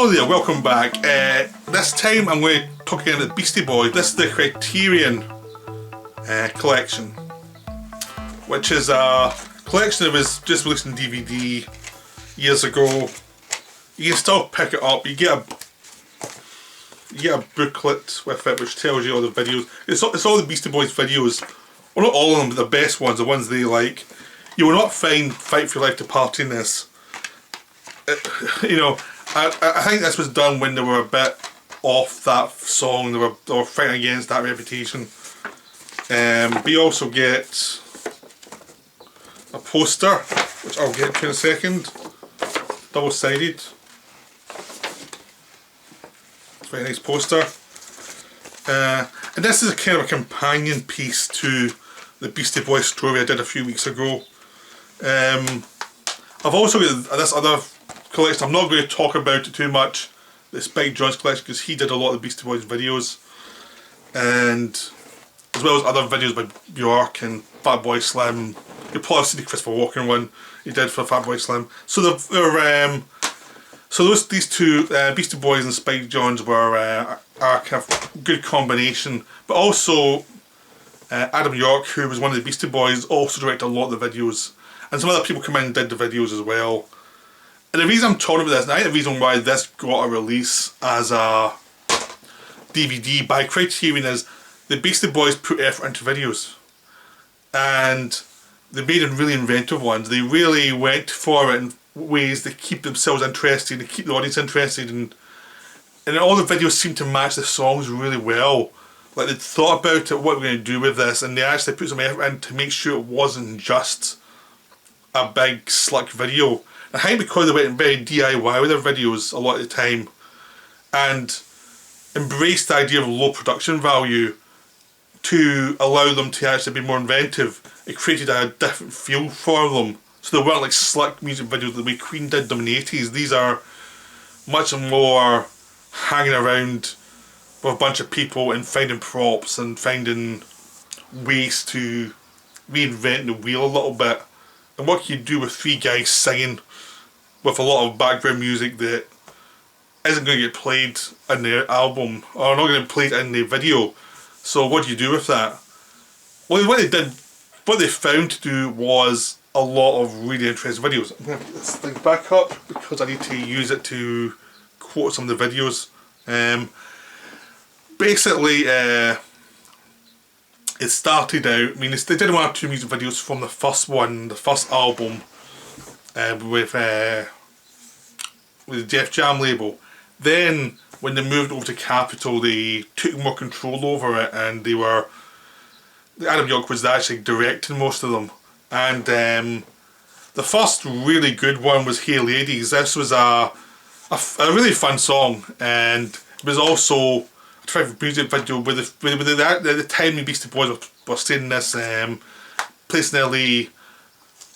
Hello there, welcome back. This time I'm going to talk again about the Beastie Boys. This is the Criterion Collection, which is a collection that was just released on DVD years ago. You can still pick it up. You get a booklet with it which tells you all the videos. It's all the Beastie Boys videos. Well, not all of them, but the best ones, the ones they like. You will not find Fight for Your Life to Party in this. You know, I think this was done when they were a bit off that song. They were fighting against that reputation. But you also get a poster, which I'll get to in a second. Double-sided. Very nice poster. And this is a kind of a companion piece to the Beastie Boys story I did a few weeks ago. I've also got this other collection. I'm not going to talk about it too much. The Spike Jonze collection, because he did a lot of the Beastie Boys videos, and as well as other videos by Bjork and Fatboy Slim. You'll probably see the Christopher Walken one he did for Fatboy Slim. So these two, Beastie Boys and Spike Jonze, were a kind of good combination. But also Adam York, who was one of the Beastie Boys, also directed a lot of the videos, and some other people come in and did the videos as well. And the reason I'm talking about this, and I think the reason why this got a release as a DVD by Criterion, is the Beastie Boys put effort into videos. And they made really inventive ones. They really went for it in ways that keep themselves interested, and keep the audience interested. And all the videos seem to match the songs really well. Like, they'd thought about it, what we're going to do with this, and they actually put some effort in to make sure it wasn't just a big slick video. I think because they went very DIY with their videos a lot of the time and embraced the idea of low production value to allow them to actually be more inventive, it created a different feel for them. So they weren't like slick music videos the way Queen did them in the 80s. These are much more hanging around with a bunch of people and finding props and finding ways to reinvent the wheel a little bit. And what can you do with three guys singing with a lot of background music that isn't going to get played in the album, or not going to get played in the video? So what do you do with that? Well, what they found to do was a lot of really interesting videos. I'm going to put this thing back up because I need to use it to quote some of the videos. Basically, it started out, I mean, they did one or two music videos from the first one, the first album, with the Def Jam label. Then when they moved over to Capitol, they took more control over it, and Adam York was actually directing most of them. And the first really good one was Hey Ladies. This was a really fun song, and it was also a terrific music video with the time the Beastie Boys were staying in this place in LA,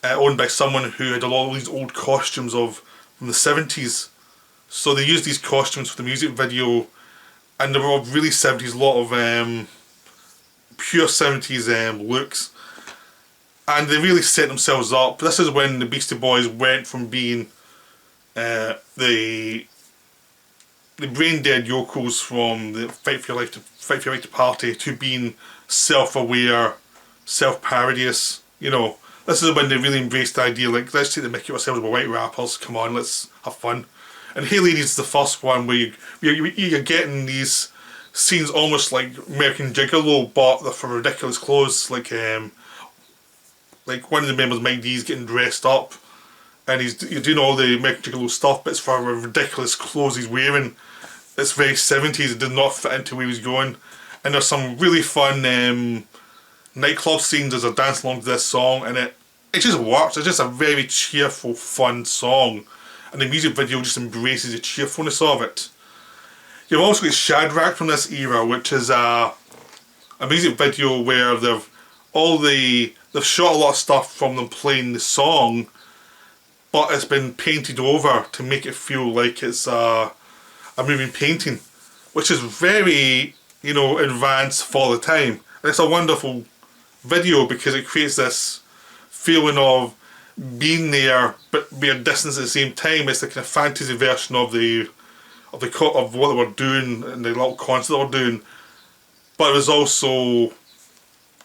owned by someone who had a lot of these old costumes from the 70s. So they used these costumes for the music video, and they were all really 70s, a lot of pure 70s looks. And they really set themselves up. This is when the Beastie Boys went from being the brain dead yokels from the Fight for Your Life to Party to being self-aware, self-parodious. You know, this is when they really embraced the idea, like, let's take the mickey ourselves, we're white rappers, come on, let's have fun. And Hey Ladies is the first one where you're getting these scenes almost like American Gigolo, but they're for ridiculous clothes. Like one of the members, Mike D's, getting dressed up, and you're doing all the American Gigolo stuff, but it's for ridiculous clothes he's wearing. It's very 70s, it did not fit into where he was going. And there's some really fun nightclub scenes as a dance along to this song, and it just works. It's just a very cheerful, fun song, and the music video just embraces the cheerfulness of it. You've also got Shadrach from this era, which is a music video where they've shot a lot of stuff from them playing the song, but it's been painted over to make it feel like it's a moving painting, which is very, you know, advanced for the time. And it's a wonderful video because it creates this feeling of being there but be a distance at the same time. It's the kind of fantasy version of the of what they were doing and the little concert they were doing, but it was also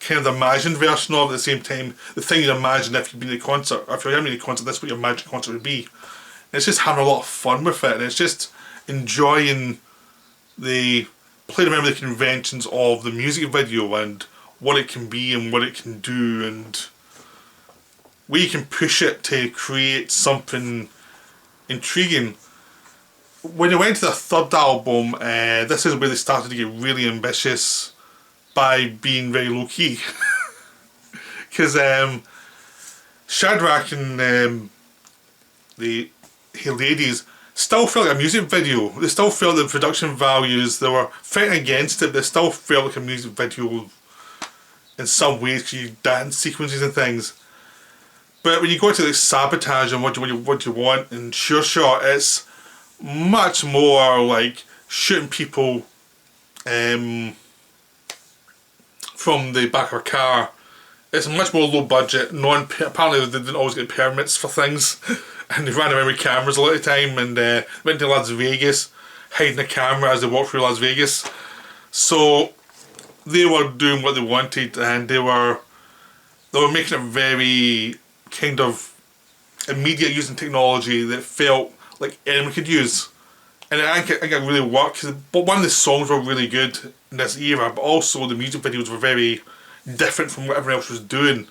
kind of the imagined version of it at the same time. The thing you imagine if you've been to a concert, if you're having a concert, that's what you imagine a concert would be. And it's just having a lot of fun with it, and it's just enjoying playing around with the conventions of the music video and what it can be and what it can do, and where you can push it to create something intriguing. When they went to the third album, this is where they started to get really ambitious by being very low key. Because Shadrach and the Hey Ladies still felt like a music video. They still felt the production values, they were fighting against it, but they still felt like a music video in some ways, because you dance sequences and things. But when you go to like Sabotage and what you want and Sure Shot, it's much more like shooting people from the back of a car. It's much more low budget. Apparently they didn't always get permits for things, and they ran around with cameras a lot of the time, and went to Las Vegas, hiding a camera as they walked through Las Vegas. So they were doing what they wanted, and they were making it very kind of immediate, using technology that felt like anyone could use. And I think it really worked. But one of the songs were really good in this era, but also the music videos were very different from what everyone else was doing.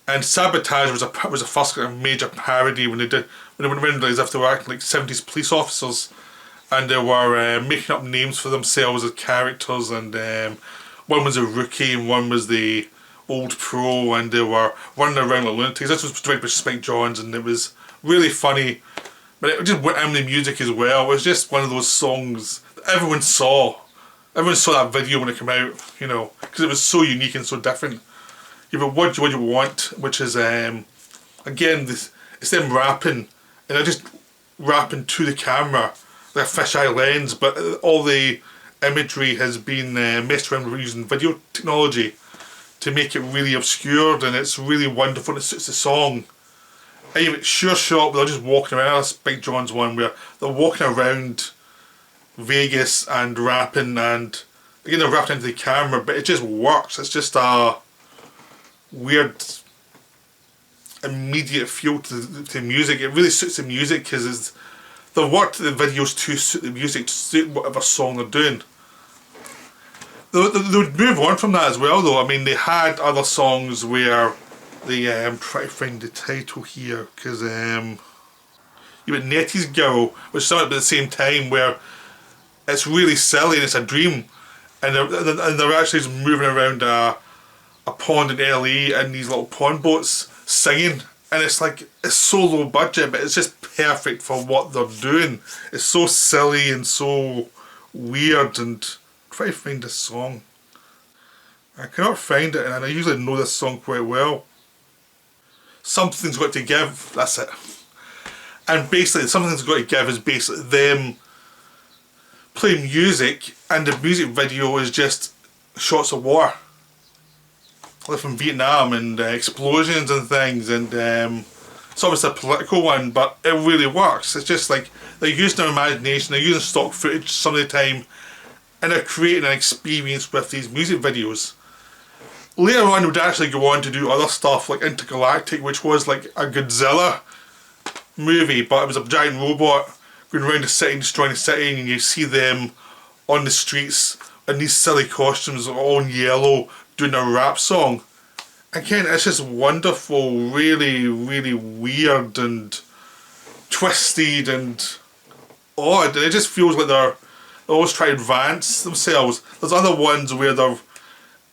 And Sabotage was a first kind of major parody when they went around as if they were acting like 70s police officers, and they were making up names for themselves as characters, and one was a rookie and one was the old pro, and they were running around like lunatics. This was directed by Spike Jonze, and it was really funny, but it just went in the music as well. It was just one of those songs that everyone saw. Everyone saw that video when it came out, you know, because it was so unique and so different. You have What You Want, which is again it's them rapping, and they're just rapping to the camera like a fisheye lens, but all the imagery has been messed around with using video technology to make it really obscured, and it's really wonderful and it suits the song. And you have Sure Shot, where they're just walking around. That's Spike Jonze one, where they're walking around Vegas and rapping, and again they're rapping into the camera, but it just works. It's just a weird immediate feel to the music. It really suits the music because they've worked the videos to suit the music, to suit whatever song they're doing. They would move on from that as well though. I mean, they had other songs where they try to find the title here, because you had Nettie's Girl, which started at the same time, where it's really silly and it's a dream, and they're actually just moving around a pond in LA in these little pond boats singing, and it's like, it's so low budget, but it's just perfect for what they're doing. It's so silly and so weird, and try to find this song. I cannot find it, and I usually know this song quite well. Something's Got to Give, that's it. And basically, Something's Got to Give is basically them playing music, and the music video is just shots of war. Like from Vietnam, and explosions and things, and it's obviously a political one, but it really works. It's just like, they're using their imagination, they're using stock footage some of the time, and they're creating an experience with these music videos. Later on they would actually go on to do other stuff like Intergalactic, which was like a Godzilla movie, but it was a giant robot going around the city and destroying the city, and you see them on the streets in these silly costumes all in yellow doing a rap song. Again, it's just wonderful, really, really weird and twisted and odd, and it just feels like they're always trying to advance themselves. There's other ones where they're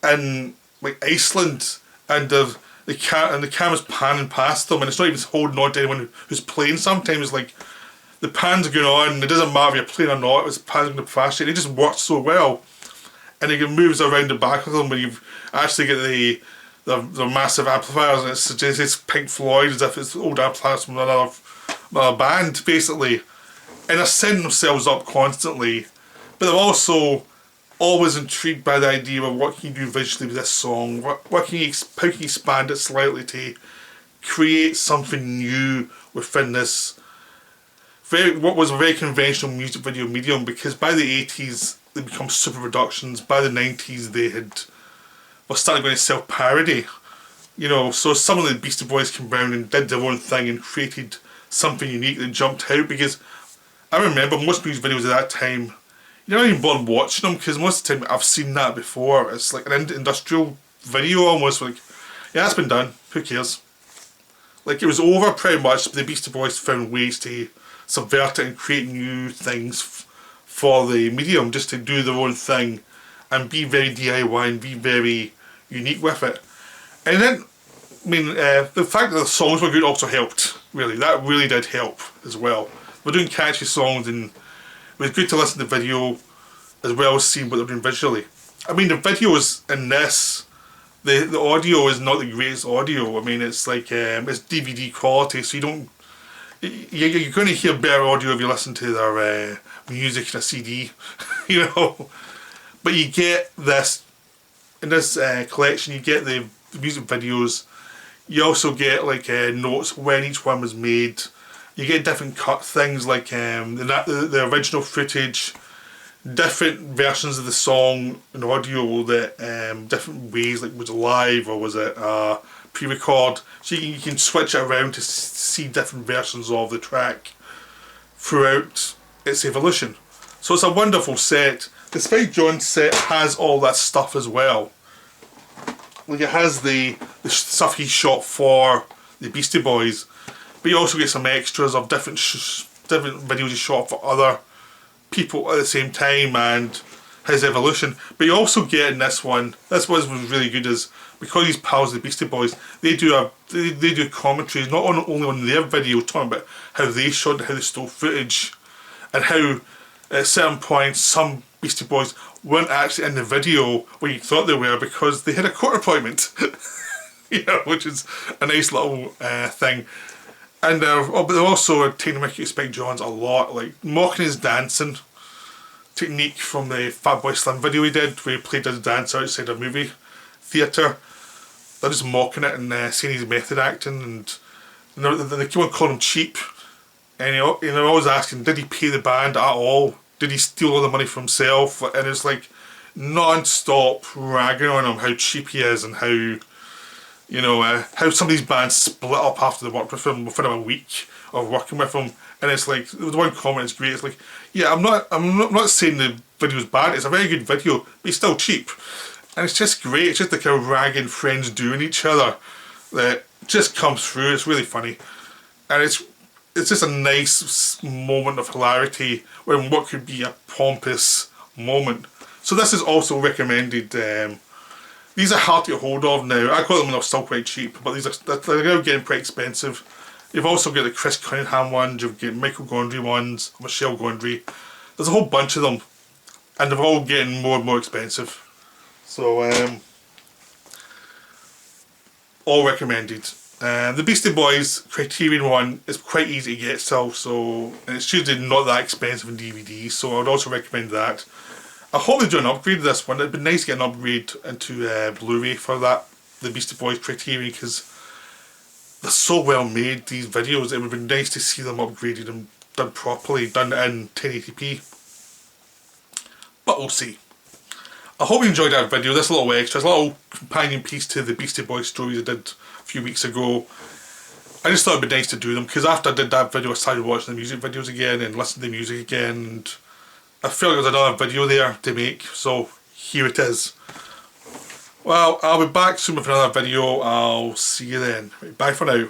in like Iceland, and the camera's panning past them, and it's not even holding on to anyone who's playing. Sometimes like the pan's going on, and it doesn't matter if you're playing or not, it's panning going past you. It just works so well, and it moves around the back of them when you actually get the massive amplifiers, and it's Pink Floyd, as if it's old amplifiers from another band basically, and they're setting themselves up constantly, but they're also always intrigued by the idea of what can you do visually with this song, how can you expand it slightly to create something new within this what was a very conventional music video medium, because by the 80s they become super productions. By the 90s they were starting going to self-parody. You know, so some of the Beastie Boys came around and did their own thing and created something unique that jumped out, because I remember most music videos at that time, you're not even bothered watching them, because most of the time I've seen that before. It's like an industrial video almost, like, yeah, that's been done, who cares? Like, it was over pretty much, but the Beastie Boys found ways to subvert it and create new things for the medium, just to do their own thing and be very DIY and be very unique with it. And then, I mean, the fact that the songs were good also helped, really. That really did help as well. We're doing catchy songs, and it was good to listen to the video as well as seeing what they're doing visually. I mean, the videos in this, the audio is not the greatest audio. I mean, it's like, it's DVD quality, so you don't, you're going to hear better audio if you listen to their music in a CD, you know. But you get this, in this collection, you get the music videos. You also get like notes when each one was made. You get different cut things, like the original footage, different versions of the song and audio, that different ways, like was it live or was it pre-record. So you can switch it around to see different versions of the track throughout its evolution. So it's a wonderful set. The Spike Jonze set has all that stuff as well. Like, it has the stuff he shot for the Beastie Boys, but you also get some extras of different videos he shot for other people at the same time and his evolution. But you also get in this one, this was really good, is because he's pals with the Beastie Boys, they do commentaries not only on their video, talking about how they shot, how they stole footage, and how at certain points some Beastie Boys weren't actually in the video where you thought they were because they had a court appointment. You know, which is a nice little thing. And but they're also taking the mickey Spike Jonze a lot, like mocking his dancing technique from the Fatboy Slim video he did, where he played as a dancer outside a movie theatre. They're just mocking it and saying he's method acting, and they keep on calling him cheap. And they're always asking, did he pay the band at all? Did he steal all the money for himself? And it's like non-stop ragging on him how cheap he is, and how, you know, how some of these bands split up after they worked with him within a week of working with him. And it's like, the one comment is great. It's like, yeah, I'm not saying the video's bad. It's a very good video, but it's still cheap. And it's just great. It's just like a ragging friends doing each other that just comes through. It's really funny, and it's just a nice moment of hilarity when what could be a pompous moment. So this is also recommended. These are hard to get hold of now. I got them when they're still quite cheap, but they're now getting pretty expensive. You've also got the Chris Cunningham ones, you've got Michael Gondry ones, Michelle Gondry. There's a whole bunch of them, and they're all getting more and more expensive. So, all recommended. The Beastie Boys Criterion one is quite easy to get still, so, and it's usually not that expensive in DVD, so I would also recommend that. I hope they do an upgrade of this one. It'd be nice to get an upgrade into Blu-ray for that, the Beastie Boys Criterion, because they're so well made, these videos. It would be nice to see them upgraded and done properly, done in 1080p. But we'll see. I hope you enjoyed that video, this little extra, this little companion piece to the Beastie Boys stories I did a few weeks ago. I just thought it'd be nice to do them, because after I did that video I started watching the music videos again and listening to the music again, and I felt there was another video there to make, so here it is. Well, I'll be back soon with another video. I'll see you then. Bye for now.